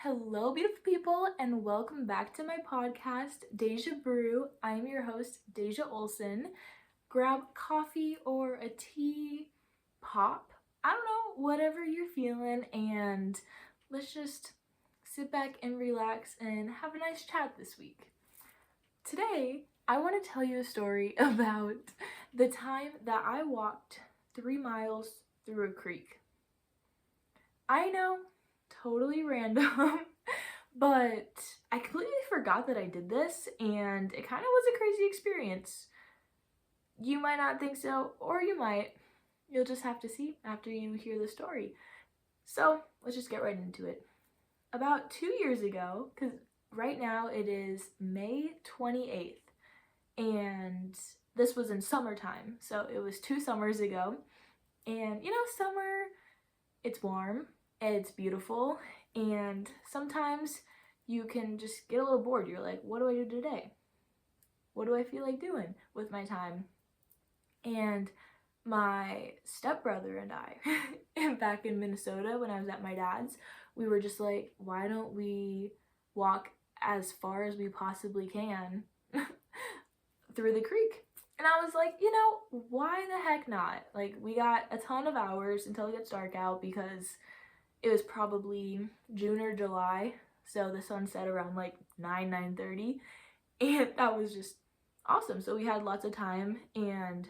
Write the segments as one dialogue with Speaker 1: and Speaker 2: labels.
Speaker 1: Hello, beautiful people, and welcome back to my podcast, Dejah Brew. I'm your host, Dejah Olson. Grab coffee or a tea, pop, I don't know, whatever you're feeling, and let's just sit back and relax and have a nice chat this week. Today, I want to tell you a story about the time that I walked 3 miles through a creek. I know, totally random, but I completely forgot that I did this, and it kind of was a crazy experience. You might not think so, or you might. You'll just have to see after you hear the story. So let's just get right into it. About 2 years ago, because right now it is May 28th, and this was in summertime, so it was 2 summers ago. And summer, it's warm, it's beautiful, and sometimes you can just get a little bored. You're like, what do I do today? What do I feel like doing with my time? And my stepbrother and I, back in Minnesota when I was at my dad's, we were just like, why don't we walk as far as we possibly can through the creek? And I was like, why the heck not? Like, we got a ton of hours until it gets dark out because it was probably June or July, so the sun set around like 9:30, and that was just awesome. So we had lots of time, and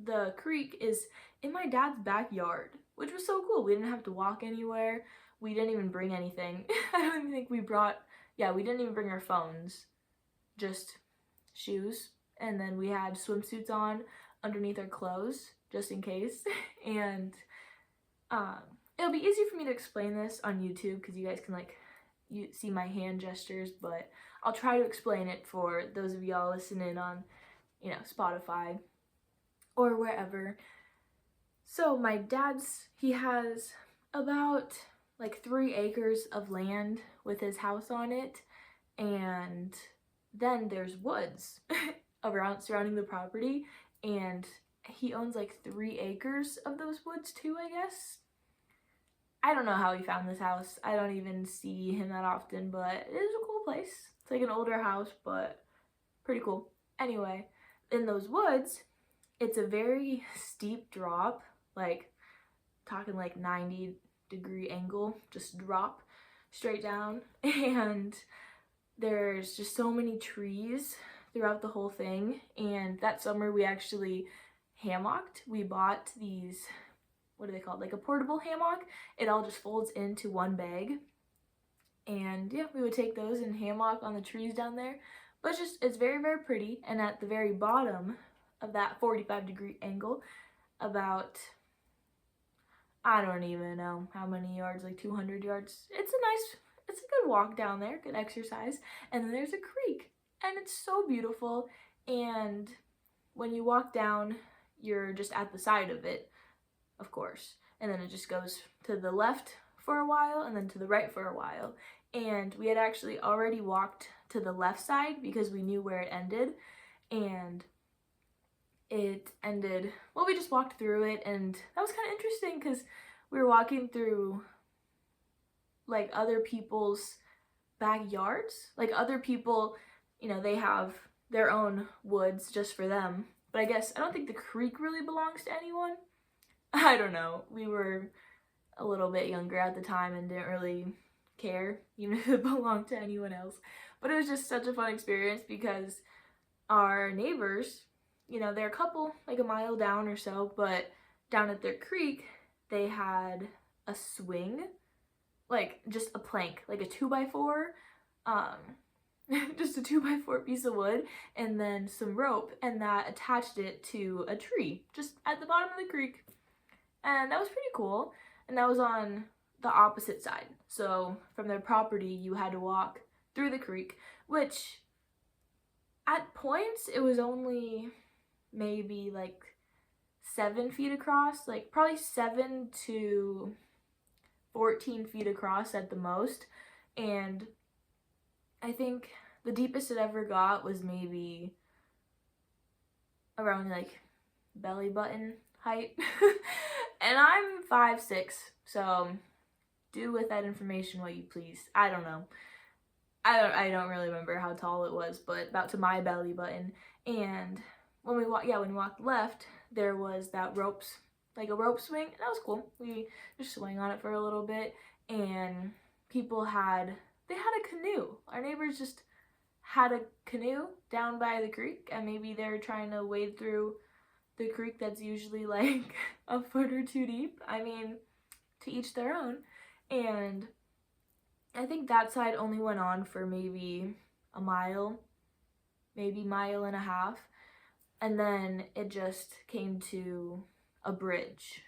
Speaker 1: the creek is in my dad's backyard, which was so cool. We didn't have to walk anywhere. We didn't even bring anything. I don't even think we didn't even bring our phones, just shoes, and then we had swimsuits on underneath our clothes just in case. And it'll be easier for me to explain this on YouTube because you guys can you see my hand gestures, but I'll try to explain it for those of y'all listening on, Spotify or wherever. So my dad's, he has about 3 acres of land with his house on it, and then there's woods around surrounding the property, and he owns 3 acres of those woods too, I guess. I don't know how he found this house. I don't even see him that often, but it is a cool place. It's like an older house, but pretty cool. Anyway, in those woods, it's a very steep drop, talking 90-degree angle, just drop straight down. And there's just so many trees throughout the whole thing. And that summer we actually hammocked. We bought these, what are they called? Like a portable hammock. It all just folds into one bag. And yeah, we would take those and hammock on the trees down there. But it's very, very pretty. And at the very bottom of that 45-degree angle, about, I don't even know how many yards, 200 yards. It's a good walk down there, good exercise. And then there's a creek, and it's so beautiful. And when you walk down, you're just at the side of it, of course. And then it just goes to the left for a while and then to the right for a while. And we had actually already walked to the left side because we knew where it ended. And it ended, well, we just walked through it, and that was kind of interesting because we were walking through other people's backyards. Other people, they have their own woods just for them. But I don't think the creek really belongs to anyone. I don't know. We were a little bit younger at the time and didn't really care, even if it belonged to anyone else. But it was just such a fun experience because our neighbors, they're a couple, a mile down or so, but down at their creek, they had a swing, just a plank, a 2x4, just a 2x4 piece of wood, and then some rope, and that attached it to a tree just at the bottom of the creek. And that was pretty cool. And that was on the opposite side. So from their property, you had to walk through the creek, which at points it was only maybe 7 feet across, probably 7 to 14 feet across at the most. And I think the deepest it ever got was maybe around belly button height. And I'm 5'6", so do with that information what you please. I don't know. I don't really remember how tall it was, but about to my belly button. And when we walked left, there was that like a rope swing. And that was cool. We just swung on it for a little bit, and they had a canoe. Our neighbors just had a canoe down by the creek, and maybe they're trying to wade through the creek that's usually like a foot or two deep. I mean, to each their own. And I think that side only went on for maybe a mile, maybe mile and a half. And then it just came to a bridge.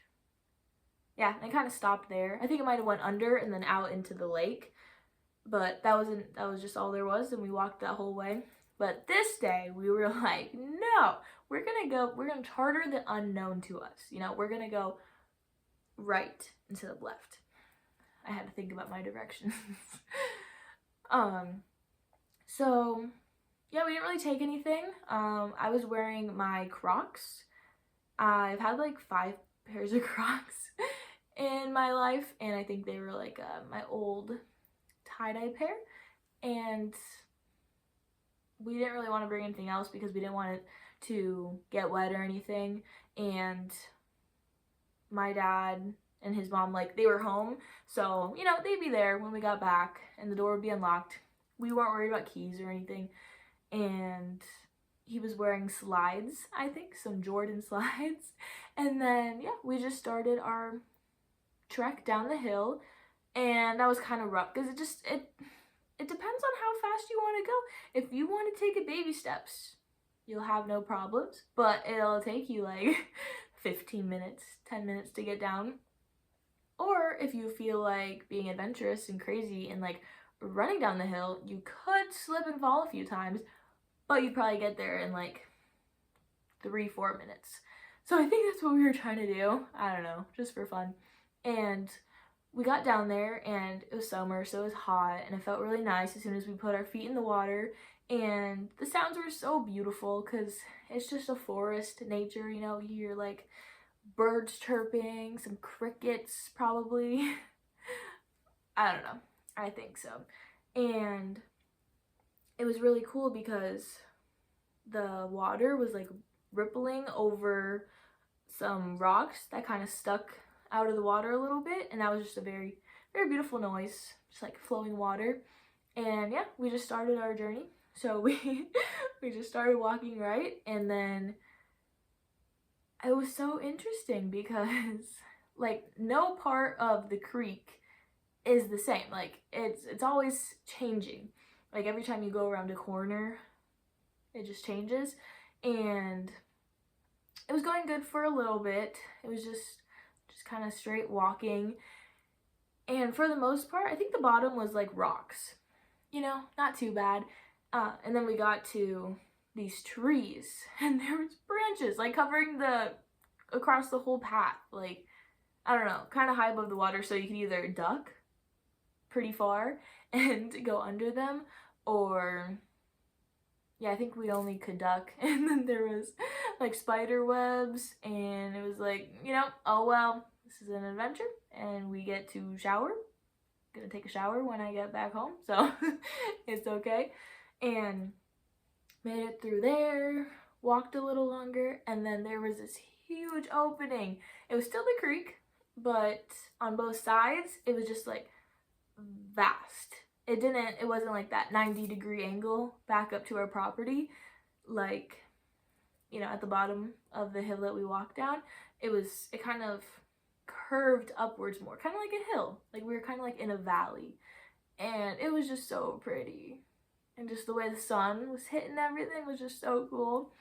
Speaker 1: Yeah, and it kind of stopped there. I think it might have went under and then out into the lake. But that was just all there was, and we walked that whole way. But this day we were like, no, we're gonna charter the unknown to us. You know, we're gonna go right instead of left. I had to think about my directions. So yeah, we didn't really take anything. I was wearing my Crocs. I've had like 5 pairs of Crocs in my life, and I think they were like my old tie-dye pair, and we didn't really want to bring anything else because we didn't want it to get wet or anything. And my dad and his mom, like, they were home, so, you know, they'd be there when we got back and the door would be unlocked. We weren't worried about keys or anything. And he was wearing slides, I think, some Jordan slides. And then, yeah, we just started our trek down the hill, and that was kind of rough because it depends on how fast you want to go. If you want to take it baby steps, you'll have no problems, but it'll take you like 15 minutes, 10 minutes to get down. Or if you feel like being adventurous and crazy and like running down the hill, you could slip and fall a few times, but you'd probably get there in like 3-4 minutes. So I think that's what we were trying to do. I don't know, just for fun. And we got down there, and it was summer, so it was hot, and it felt really nice as soon as we put our feet in the water. And the sounds were so beautiful because it's just a forest, nature, you know. You hear like birds chirping, some crickets probably. I don't know, I think so. And it was really cool because the water was like rippling over some rocks that kind of stuck out of the water a little bit, and that was just a very, very beautiful noise, just like flowing water. And yeah, we just started our journey. So we just started walking right, and then it was so interesting because like no part of the creek is the same. Like it's always changing. Like every time you go around a corner, it just changes. And it was going good for a little bit. It was just kind of straight walking. And for the most part, I think the bottom was like rocks. You know, not too bad. And then we got to these trees, and there was branches like covering across the whole path. Like, I don't know, kind of high above the water, so you could either duck pretty far and go under them, or yeah, I think we only could duck. And then there was like spider webs, and it was like, you know, oh well, this is an adventure and we get to shower. I'm gonna take a shower when I get back home, so it's okay. And made it through there, walked a little longer, and then there was this huge opening. It was still the creek, but on both sides it was just like vast. It wasn't like that 90-degree angle back up to our property, like, you know, at the bottom of the hill that we walked down. It kind of curved upwards more, kind of like a hill. Like we were kind of like in a valley, and it was just so pretty. And just the way the sun was hitting everything was just so cool.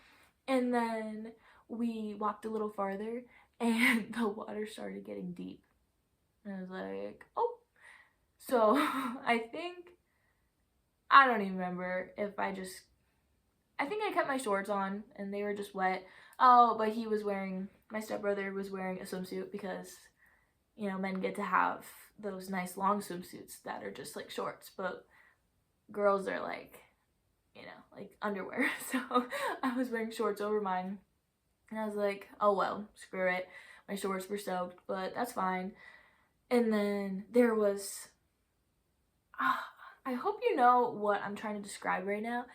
Speaker 1: And then we walked a little farther, and the water started getting deep. And I was like, oh. So I don't even remember if I think I kept my shorts on and they were just wet. Oh, but my stepbrother was wearing a swimsuit because, you know, men get to have those nice long swimsuits that are just like shorts, but girls are like, you know, like underwear. So I was wearing shorts over mine, and I was like, oh well, screw it. My shorts were soaked, but that's fine. And then there was, I hope you know what I'm trying to describe right now.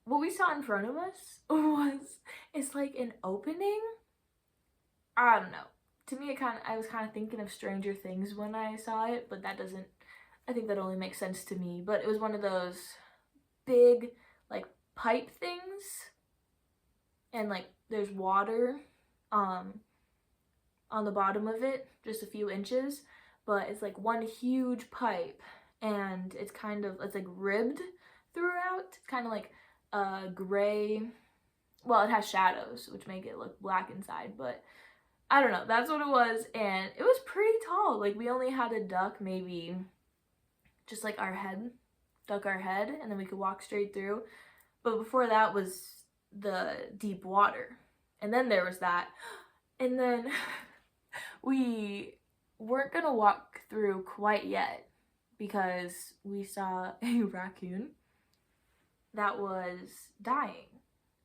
Speaker 1: What we saw in front of us it's like an opening. I don't know. To me, I was kind of thinking of Stranger Things when I saw it, but that doesn't, I think that only makes sense to me. But it was one of those big, like, pipe things, and like there's water on the bottom of it, just a few inches, but it's like one huge pipe, and it's like ribbed throughout. It's kind of like gray. Well, it has shadows, which make it look black inside, but I don't know. That's what it was, and it was pretty tall. Like, we only had to duck maybe just like duck our head, and then we could walk straight through. But before that was the deep water, and then there was that, and then we weren't gonna walk through quite yet because we saw a raccoon that was dying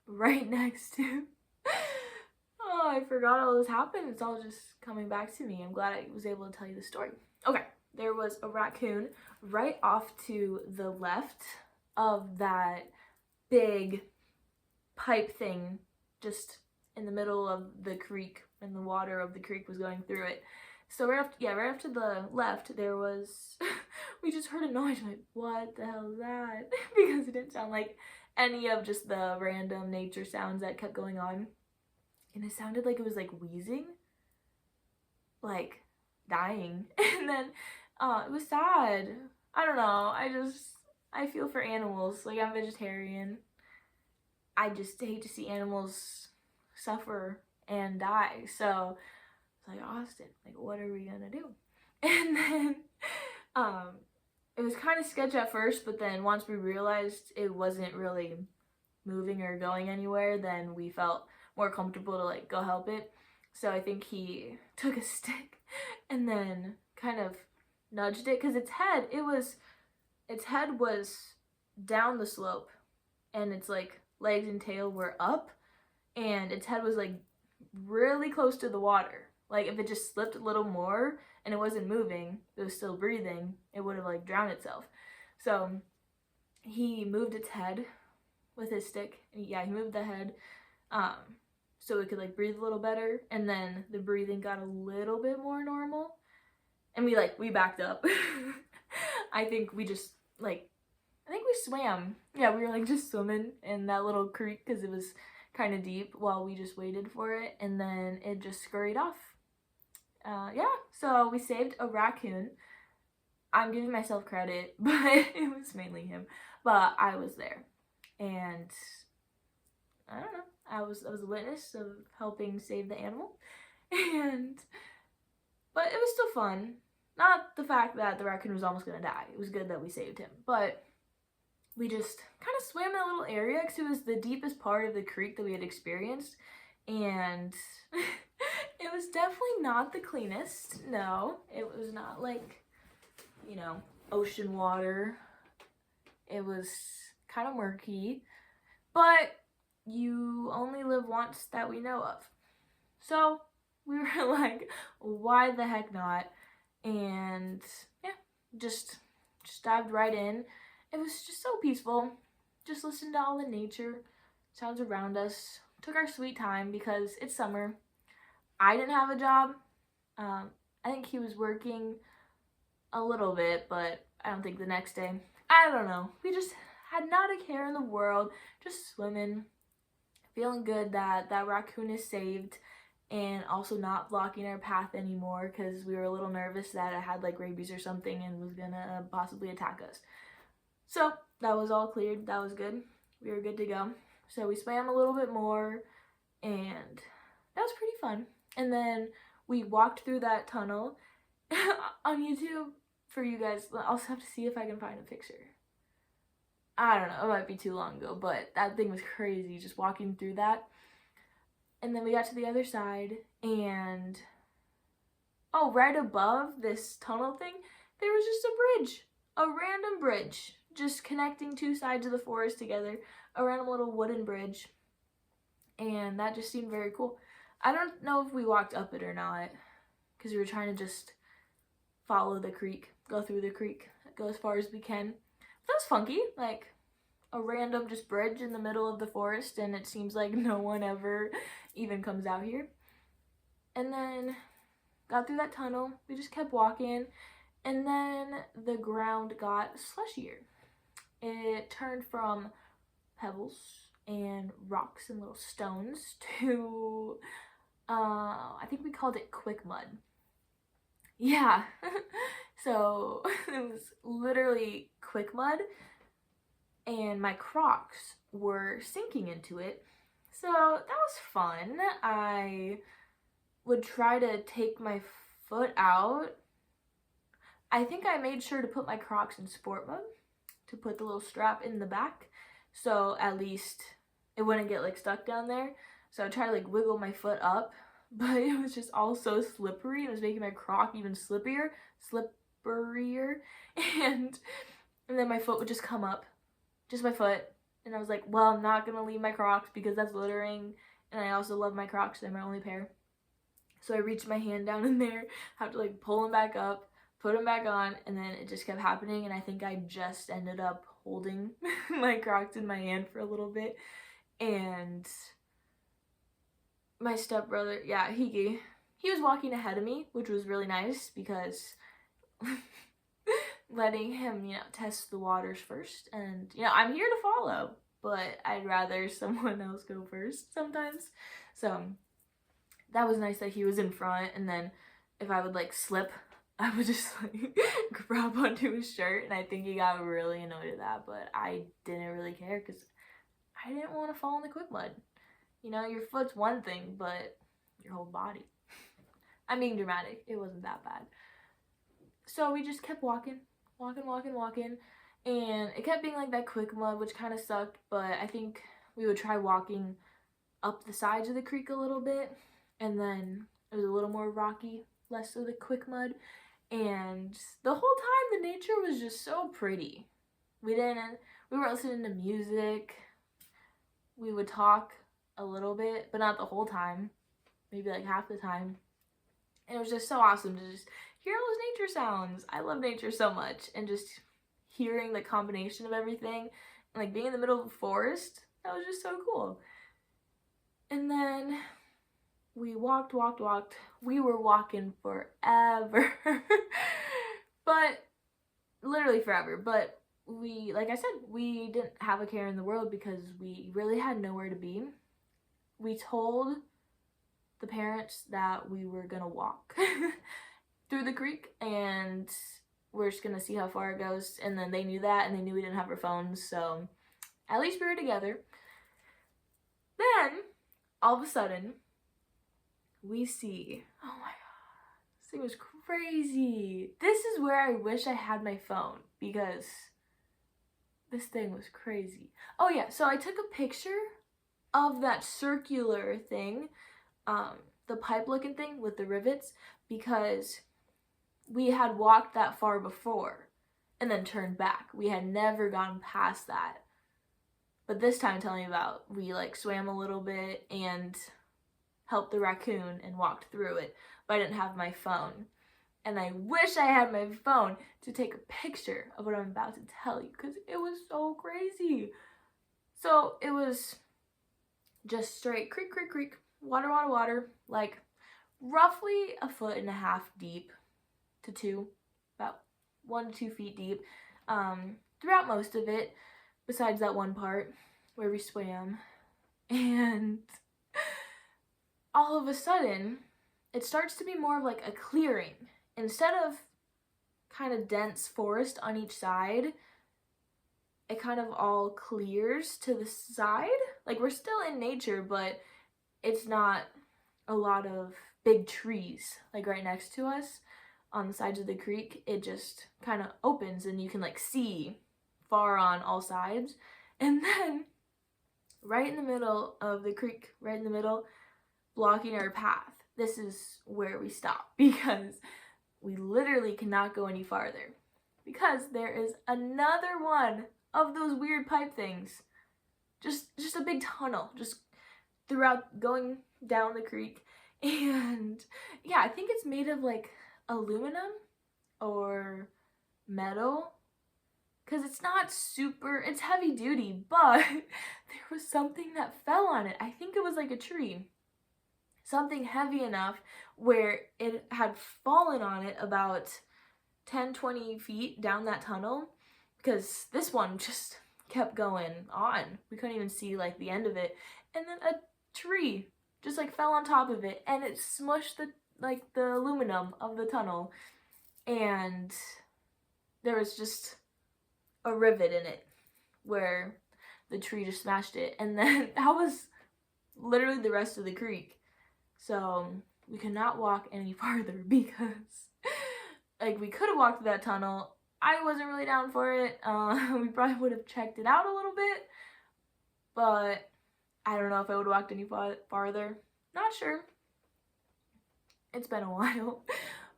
Speaker 1: right next to. Oh, I forgot all this happened. It's all just coming back to me. I'm glad I was able to tell you the story. Okay, there was a raccoon right off to the left of that big pipe thing, just in the middle of the creek, and the water of the creek was going through it. So right after the left, there was, we just heard a noise, like, what the hell is that? Because it didn't sound like any of just the random nature sounds that kept going on. And it sounded like it was like wheezing, like dying. And then it was sad. I don't know. I feel for animals. Like, I'm vegetarian. I just hate to see animals suffer and die. So it's like, Austin, like, what are we gonna do? And then it was kind of sketchy at first, but then once we realized it wasn't really moving or going anywhere, then we felt more comfortable to like go help it. So I think he took a stick and then kind of nudged it, because its head was down the slope, and its like legs and tail were up, and its head was like really close to the water. Like, if it just slipped a little more and it wasn't moving, it was still breathing, it would have like drowned itself. So he moved its head with his stick. Yeah, he moved the head so it could like breathe a little better, and then the breathing got a little bit more normal, and we backed up. I think we swam. Yeah, we were like just swimming in that little creek because it was kind of deep while we just waited for it, and then it just scurried off. Yeah, so we saved a raccoon. I'm giving myself credit, but it was mainly him. But I was there, and I don't know. I was a witness of helping save the animal, but it was still fun. Not the fact that the raccoon was almost gonna die. It was good that we saved him, but we just kind of swam in a little area because it was the deepest part of the creek that we had experienced, and it was definitely not the cleanest. No, it was not like, ocean water. It was kind of murky, but you only live once that we know of. So we were like, why the heck not? And yeah, just dived right in. It was just so peaceful. Just listened to all the nature sounds around us. Took our sweet time because it's summer. I didn't have a job. I think he was working a little bit, but I don't think the next day. I don't know. We just had not a care in the world. Just swimming. Feeling good that that raccoon is saved, and also not blocking our path anymore because we were a little nervous that it had like rabies or something and was gonna possibly attack us. So that was all cleared. That was good. We were good to go. So we swam a little bit more, and that was pretty fun. And then we walked through that tunnel. On YouTube, for you guys, I'll have to see if I can find a picture. I don't know, it might be too long ago, but that thing was crazy, just walking through that. And then we got to the other side, and right above this tunnel thing, there was just a bridge, a random bridge, just connecting two sides of the forest together, a random little wooden bridge, and that just seemed very cool. I don't know if we walked up it or not, because we were trying to just follow the creek, go through the creek, go as far as we can. That's funky, like a random just bridge in the middle of the forest, and it seems like no one ever even comes out here. And then got through that tunnel, we just kept walking, and then the ground got slushier. It turned from pebbles and rocks and little stones to, I think we called it quick mud. Yeah, so it was literally quick mud, and my Crocs were sinking into it. So that was fun. I would try to take my foot out. I think I made sure to put my Crocs in sport mode, to put the little strap in the back, so at least it wouldn't get like stuck down there. So I tried to like wiggle my foot up, but it was just all so slippery. It was making my Croc even slipperier, and then my foot would just come up, just my foot, and I was like, well, I'm not gonna leave my Crocs because that's littering, and I also love my Crocs, they're my only pair. So I reached my hand down in there, have to like pull them back up, put them back on, and then it just kept happening, and I think I just ended up holding my Crocs in my hand for a little bit. And my stepbrother, yeah, he was walking ahead of me, which was really nice because letting him, test the waters first. And, I'm here to follow, but I'd rather someone else go first sometimes. So that was nice that he was in front, and then if I would like slip, I would just like grab onto his shirt, and I think he got really annoyed at that, but I didn't really care because I didn't want to fall in the quick mud. Your foot's one thing, but your whole body. I'm being dramatic. It wasn't that bad. So we just kept walking, and it kept being like that quick mud, which kind of sucked, but I think we would try walking up the sides of the creek a little bit, and then it was a little more rocky, less of the quick mud, and the whole time the nature was just so pretty. We were listening to music, we would talk a little bit, but not the whole time, maybe like half the time, and it was just so awesome to just hear all those nature sounds. I love nature so much, and just hearing the combination of everything, and like being in the middle of a forest, that was just so cool. And then we walked. We were walking forever. But literally forever. But we, like I said, we didn't have a care in the world because we really had nowhere to be. We told the parents that we were gonna walk through the creek, and we're just gonna see how far it goes. And then they knew that, and they knew we didn't have our phones, so at least we were together. Then all of a sudden we see, oh my god, this thing was crazy. This is where I wish I had my phone, because this thing was crazy. Oh yeah, so I took a picture of that circular thing, the pipe looking thing with the rivets, because we had walked that far before and then turned back. We had never gone past that. But this time, telling you about, we like swam a little bit and helped the raccoon and walked through it, but I didn't have my phone. And I wish I had my phone to take a picture of what I'm about to tell you, because it was so crazy. So it was just straight creek, water, like roughly 1.5 feet deep to 2, about 1 to 2 feet deep, throughout most of it, besides that one part where we swam. And all of a sudden, it starts to be more of like a clearing. Instead of kind of dense forest on each side, it kind of all clears to the side. Like, we're still in nature, but it's not a lot of big trees like right next to us on the sides of the creek. It just kind of opens, and you can like see far on all sides. And then right in the middle of the creek, right in the middle, blocking our path, this is where we stop, because we literally cannot go any farther, because there is another one of those weird pipe things, just a big tunnel just throughout, going down the creek. And yeah, I think it's made of like aluminum, or metal, because it's not super, it's heavy duty, but there was something that fell on it. I think it was like a tree. Something heavy enough where it had fallen on it about 10-20 feet down that tunnel, because this one just kept going on. We couldn't even see like the end of it. And then a tree just like fell on top of it, and it smushed the aluminum of the tunnel, and there was just a rivet in it where the tree just smashed it. And then that was literally the rest of the creek. So we could not walk any farther because like we could have walked through that tunnel. I wasn't really down for it. We probably would have checked it out a little bit, but I don't know if I would have walked any farther. Not sure. It's been a while.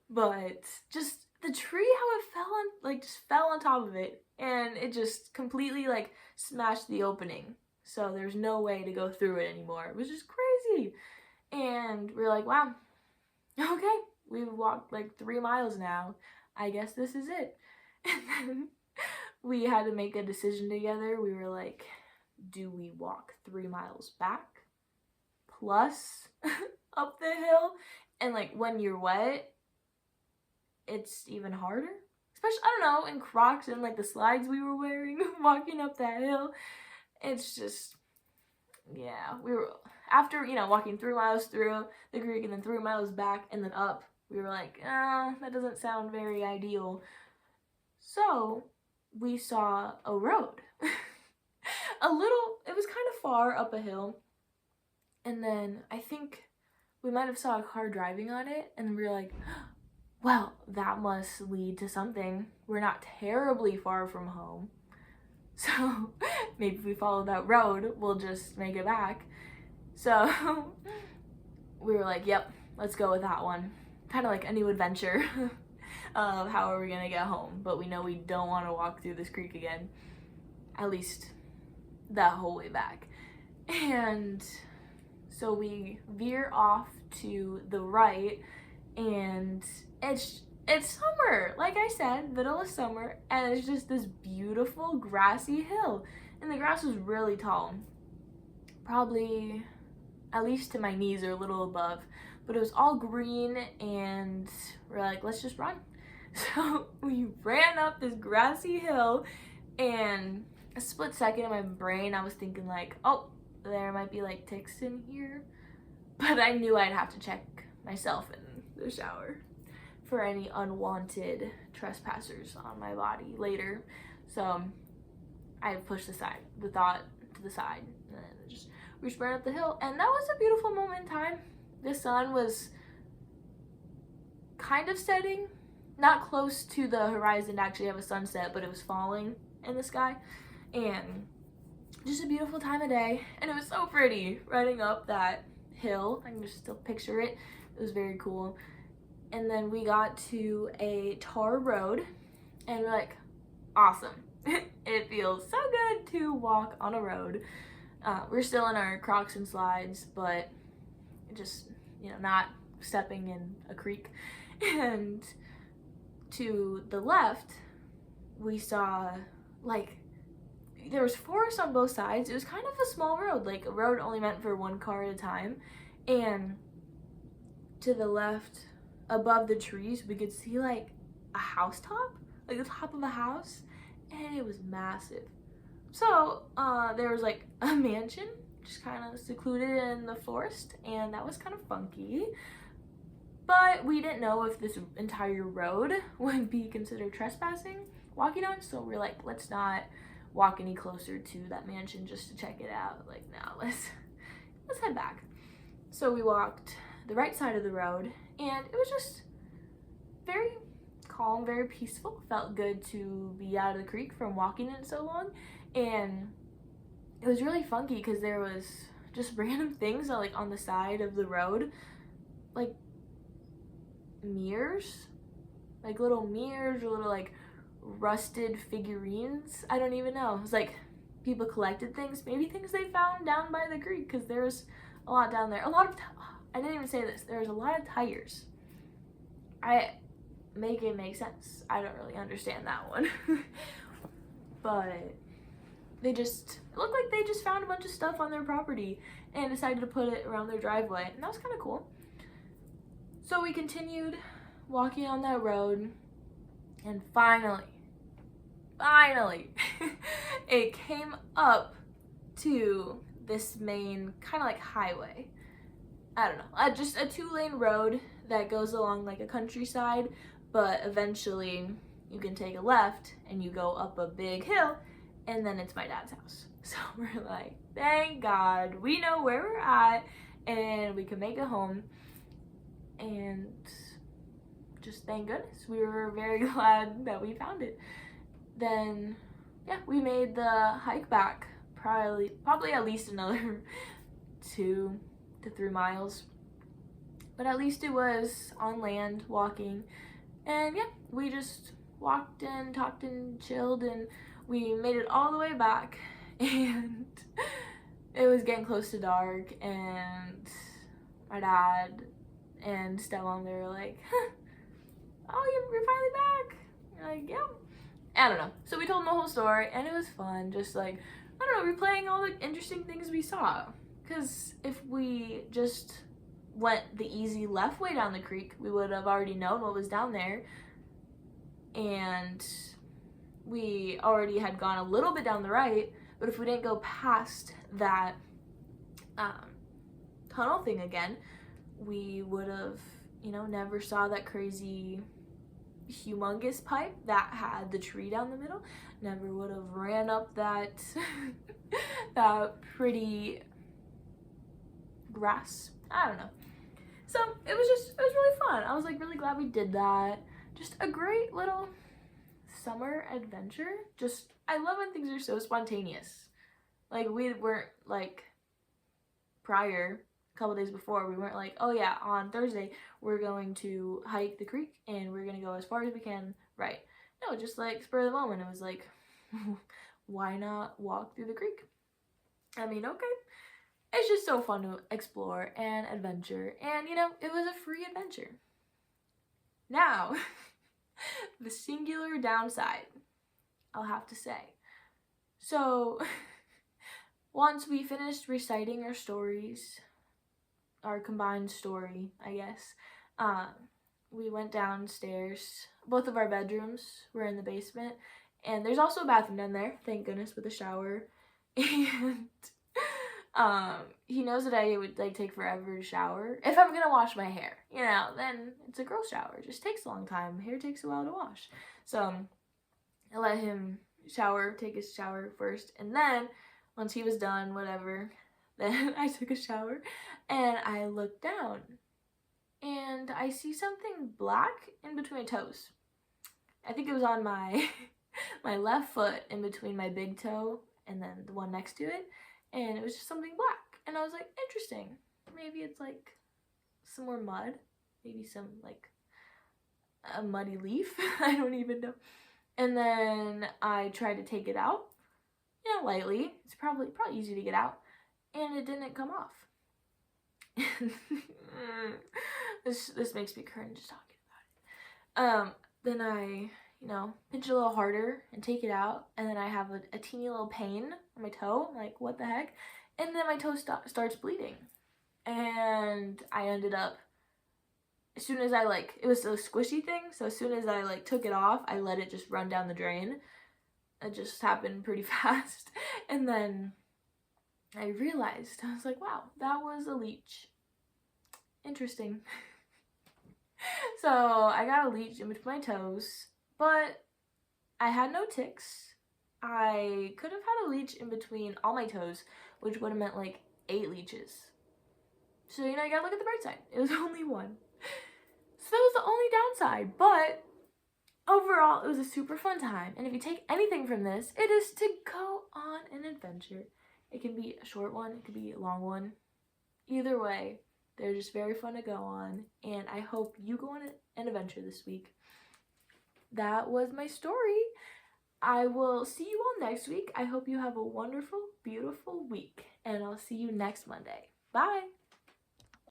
Speaker 1: But just the tree, how it fell on, like just fell on top of it, and it just completely like smashed the opening. So there's no way to go through it anymore. It was just crazy. And we were like, wow, okay, we've walked like 3 miles now. I guess this is it. And then we had to make a decision together. We were like, do we walk 3 miles back plus up the hill? And like when you're wet, it's even harder. Especially, I don't know, in Crocs and like the slides we were wearing walking up that hill. It's just, yeah, we were, after, walking 3 miles through the creek and then 3 miles back and then up, we were like, that doesn't sound very ideal. So we saw a road. It was kind of far up a hill. And then I think we might have saw a car driving on it, and we were like, well, that must lead to something. We're not terribly far from home. So maybe if we follow that road, we'll just make it back. So we were like, yep, let's go with that one. Kind of like a new adventure of how are we gonna get home. But we know we don't want to walk through this creek again, at least that whole way back. And so we veer off to the right, and it's summer, like I said, middle of summer, and it's just this beautiful grassy hill, and the grass was really tall, probably at least to my knees or a little above, but it was all green, and we're like, let's just run. So we ran up this grassy hill, and a split second in my brain I was thinking like, oh, there might be like ticks in here, but I knew I'd have to check myself in the shower for any unwanted trespassers on my body later. So I pushed the thought to the side, and then we just ran up the hill, and that was a beautiful moment in time. The sun was kind of setting, not close to the horizon to actually have a sunset, but it was falling in the sky, and just a beautiful time of day. And it was so pretty running up that hill. I can just still picture it. It was very cool. And then we got to a tar road, and we're like, awesome. It feels so good to walk on a road. We're still in our Crocs and slides, but just, not stepping in a creek. And to the left, we saw like, there was forest on both sides. It was kind of a small road, like a road only meant for one car at a time. And to the left, above the trees, we could see like a housetop, like the top of a house, and it was massive. So there was like a mansion just kind of secluded in the forest, and that was kind of funky. But we didn't know if this entire road would be considered trespassing walking on, so we're like, let's not walk any closer to that mansion just to check it out. Like, no, let's head back. So we walked the right side of the road, and it was just very calm, very peaceful. Felt good to be out of the creek from walking in it so long. And it was really funky because there was just random things like on the side of the road, like mirrors, like little mirrors or little like rusted figurines. I don't even know. It was like people collected things, maybe things they found down by the creek, because there was a lot down there. I didn't even say this. There was a lot of tires. make it make sense. I don't really understand that one. But it looked like they just found a bunch of stuff on their property and decided to put it around their driveway, and that was kind of cool. So we continued walking on that road, and finally, it came up to this main kind of like highway. I don't know, just a 2-lane road that goes along like a countryside, but eventually you can take a left and you go up a big hill, and then it's my dad's house. So we're like, thank God, we know where we're at and we can make it home. And just thank goodness, we were very glad that we found it. Then yeah, we made the hike back probably at least another 2 to 3 miles, but at least it was on land, walking. And yeah, we just walked and talked and chilled, and we made it all the way back. And it was getting close to dark, and my dad and stepmom, they were like, oh, you're finally back. You're like, yeah. I don't know. So we told them the whole story, and it was fun. Just like, I don't know, replaying all the interesting things we saw. Because if we just went the easy left way down the creek, we would have already known what was down there. And we already had gone a little bit down the right, but if we didn't go past that tunnel thing again, we would have, never saw that crazy humongous pipe that had the tree down the middle, never would have ran up that that pretty grass. I don't know. So it was really fun. I was like really glad we did that. Just a great little summer adventure. I love when things are so spontaneous. Like, we weren't like prior, a couple days before, we weren't like, oh yeah, on Thursday we're going to hike the creek and we're gonna go as far as we can, right? No, just like spur of the moment. It was like, why not walk through the creek? I mean, okay. It's just so fun to explore and adventure, and it was a free adventure. Now, the singular downside, I'll have to say. So, once we finished reciting our stories, our combined story, I guess, we went downstairs. Both of our bedrooms were in the basement, and there's also a bathroom down there, thank goodness, with a shower. And he knows that I would like take forever to shower. If I'm gonna wash my hair, then it's a girl shower. It just takes a long time. Hair takes a while to wash. So I let him take his shower first, and then once he was done, whatever, then I took a shower and I looked down and I see something black in between my toes. I think it was on my my left foot, in between my big toe and then the one next to it. And it was just something black. And I was like, interesting. Maybe it's like some more mud. Maybe some like a muddy leaf. I don't even know. And then I tried to take it out, lightly. It's probably easy to get out. And it didn't come off. This makes me cringe just talking about it. Then I, pinch a little harder and take it out, and then I have a teeny little pain on my toe. I'm like, what the heck? And then my toe starts bleeding, and I ended up, as soon as it was a squishy thing, so as soon as I took it off, I let it just run down the drain. It just happened pretty fast, and then I realized, I was like, wow, that was a leech. Interesting. So I got a leech in between my toes, but I had no ticks. I could have had a leech in between all my toes, which would have meant 8 leeches. So, you gotta look at the bright side. It was only 1. So that was the only downside, but overall, it was a super fun time. And if you take anything from this, it is to go on an adventure. It can be a short one, it could be a long one. Either way, they're just very fun to go on, and I hope you go on an adventure this week. That was my story. I will see you all next week. I hope you have a wonderful, beautiful week, and I'll see you next Monday. Bye!